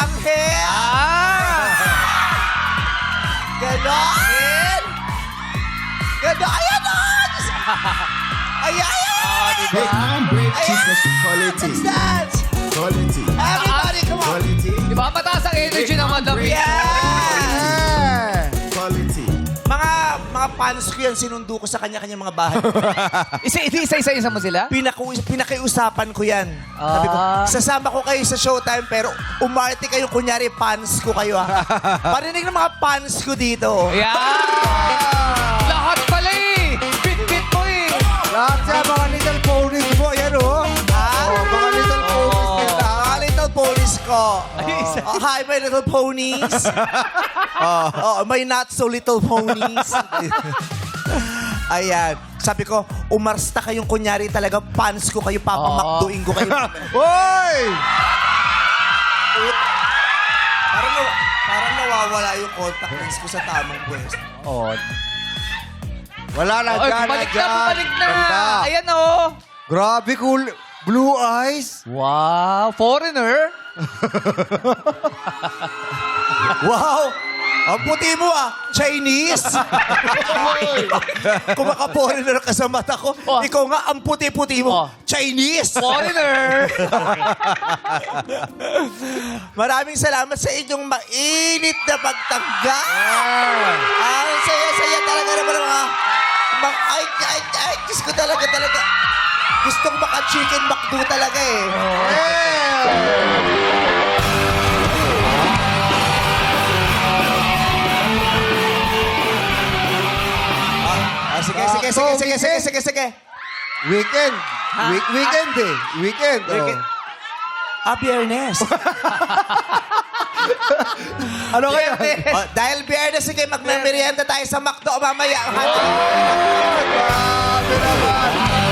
anghel! Ganon! Ganon! Ayan o! Ayan! Break, break, Ayan! Jesus, quality. Let's dance! Quality. Everybody, come on! Quality. Di ba? Mataas ang energy ng Madam P. Yeah! Quality. Mga fans ko yan, sinundo ko sa kanya-kanya mga bahay. Isa-isa mo sila? Pinakiusapan ko yan. Sabi ko, sasama ko kayo sa showtime pero umarte kayo, kunyari fans ko kayo ha. Parinig ng mga fans ko dito. Ayan! Lahat pala eh! Bit-bit mo eh! Lahat siya, mga little ponies mo. Yan o. Ha? Mga little ponies nila. Mga little ponies ko. Oh, hi, my little ponies. My not so little ponies. Ayan. Sabi ko, umarsta kayong kunyari talaga fans ko kayo, papamakduin ko kayo. Hoy! Parang nawawala yung contact lens ko sa tamang pwesto. Oh. Wala na Ay, dyan, bumalik na, dyan. bumalik na! Ganda. Ayan oh! Grabe cool. Blue eyes. Wow! Foreigner? Wow! Ang puti mo ah! Chinese! Kung maka-foreigner ka sa mata ko, Oh. ikaw nga ang puti-puti mo. Oh. Chinese! Foreigner! Maraming salamat sa inyong mainit na pagtanggap. Ang saya-saya talaga naman ang ay, Diyos ko talaga. Gustong maka-chicken McDo talaga eh. Sige. Weekend. Weekend eh. Weekend. Weekend. Biyernes. Ano kaya? Dahil biyernes, sige, magmamerienda tayo sa McDo mamaya. Grabe naman.